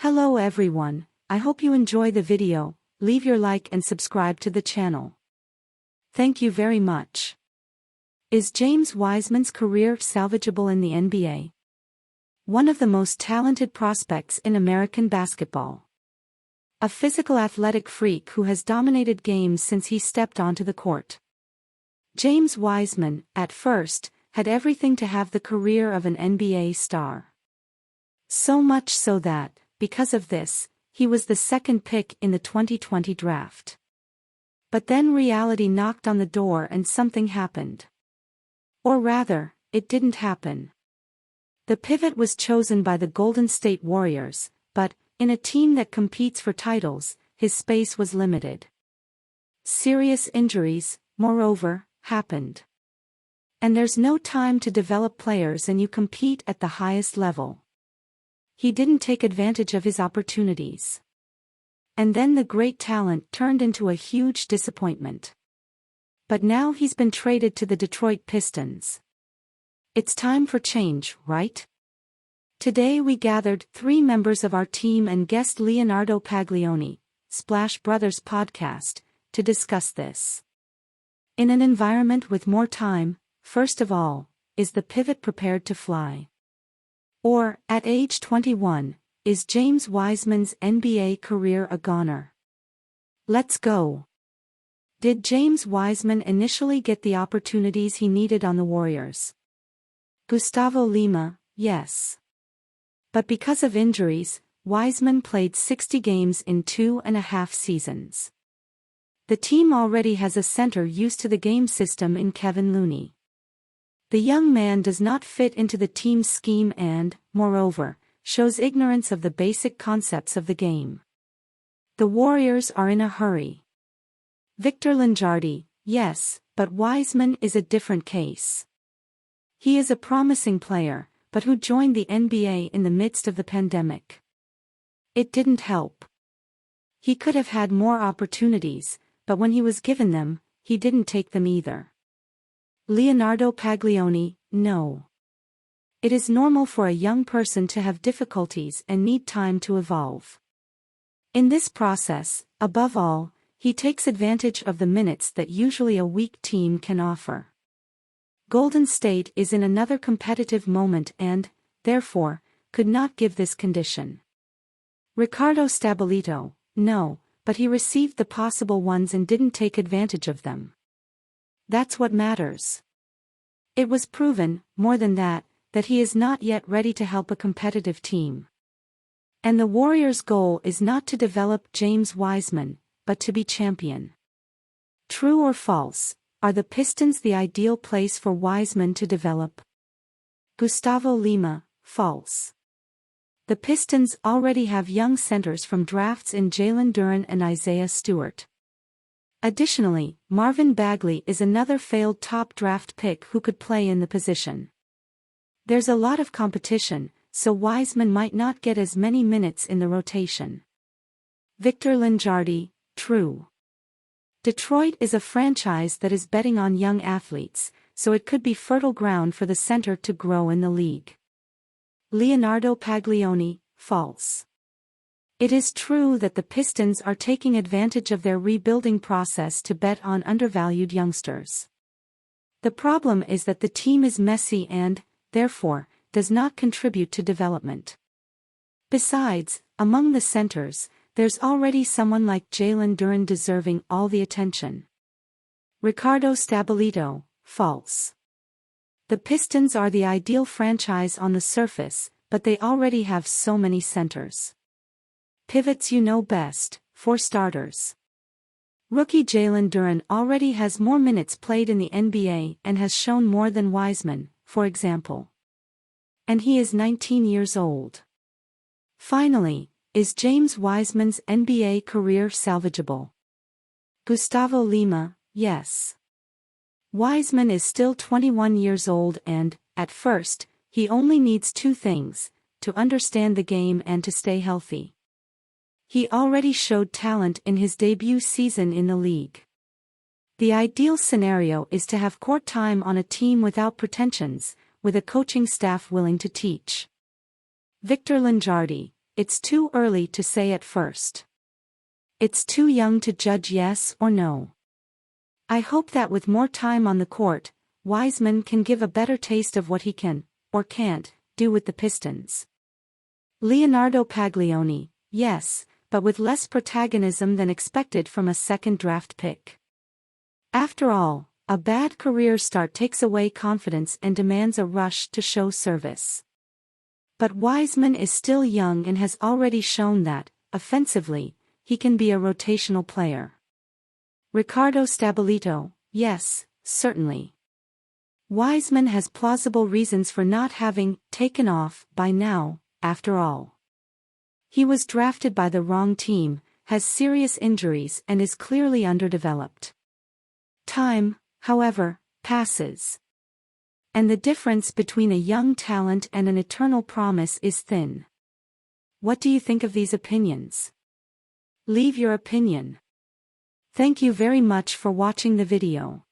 Hello everyone, I hope you enjoy the video. Leave your like and subscribe to the channel. Thank you very much. Is James Wiseman's career salvageable in the NBA? One of the most talented prospects in American basketball. A physical athletic freak who has dominated games since he stepped onto the court. James Wiseman, at first, had everything to have the career of an NBA star. So much so that, because of this, he was the second pick in the 2020 draft. But then reality knocked on the door and something happened. Or rather, it didn't happen. The pivot was chosen by the Golden State Warriors, but, in a team that competes for titles, his space was limited. Serious injuries, moreover, happened. And there's no time to develop players and you compete at the highest level. He didn't take advantage of his opportunities. And then the great talent turned into a huge disappointment. But now he's been traded to the Detroit Pistons. It's time for change, right? Today we gathered 3 members of our team and guest Leonardo Paglioni, Splash Brothers podcast, to discuss this. In an environment with more time, first of all, is the pivot prepared to fly? Or, at age 21, is James Wiseman's NBA career a goner? Let's go. Did James Wiseman initially get the opportunities he needed on the Warriors? Gustavo Lima, yes. But because of injuries, Wiseman played 60 games in 2.5 seasons. The team already has a center used to the game system in Kevin Looney. The young man does not fit into the team's scheme and, moreover, shows ignorance of the basic concepts of the game. The Warriors are in a hurry. Victor Lingardi, yes, but Wiseman is a different case. He is a promising player, but who joined the NBA in the midst of the pandemic. It didn't help. He could have had more opportunities, but when he was given them, he didn't take them either. Leonardo Paglioni, no. It is normal for a young person to have difficulties and need time to evolve. In this process, above all, he takes advantage of the minutes that usually a weak team can offer. Golden State is in another competitive moment and, therefore, could not give this condition. Ricardo Stabilito, no, but he received the possible ones and didn't take advantage of them. That's what matters. It was proven, more than that he is not yet ready to help a competitive team. And the Warriors' goal is not to develop James Wiseman, but to be champion. True or false, are the Pistons the ideal place for Wiseman to develop? Gustavo Lima, false. The Pistons already have young centers from drafts in Jalen Duren and Isaiah Stewart. Additionally, Marvin Bagley is another failed top draft pick who could play in the position. There's a lot of competition, so Wiseman might not get as many minutes in the rotation. Victor Lingardi, true. Detroit is a franchise that is betting on young athletes, so it could be fertile ground for the center to grow in the league. Leonardo Paglioni, false. It is true that the Pistons are taking advantage of their rebuilding process to bet on undervalued youngsters. The problem is that the team is messy and, therefore, does not contribute to development. Besides, among the centers, there's already someone like Jalen Duren deserving all the attention. Ricardo Stabilito, false. The Pistons are the ideal franchise on the surface, but they already have so many centers. Pivots you know best, for starters. Rookie Jalen Duren already has more minutes played in the NBA and has shown more than Wiseman, for example. And he is 19 years old. Finally, is James Wiseman's NBA career salvageable? Gustavo Lima, yes. Wiseman is still 21 years old and, at first, he only needs 2 things, to understand the game and to stay healthy. He already showed talent in his debut season in the league. The ideal scenario is to have court time on a team without pretensions, with a coaching staff willing to teach. Victor Lingardi, it's too early to say at first. It's too young to judge yes or no. I hope that with more time on the court, Wiseman can give a better taste of what he can, or can't, do with the Pistons. Leonardo Paglioni, yes, but with less protagonism than expected from a second draft pick. After all, a bad career start takes away confidence and demands a rush to show service. But Wiseman is still young and has already shown that, offensively, he can be a rotational player. Ricardo Stabilito, yes, certainly. Wiseman has plausible reasons for not having taken off by now, after all. He was drafted by the wrong team, has serious injuries and is clearly underdeveloped. Time, however, passes. And the difference between a young talent and an eternal promise is thin. What do you think of these opinions? Leave your opinion. Thank you very much for watching the video.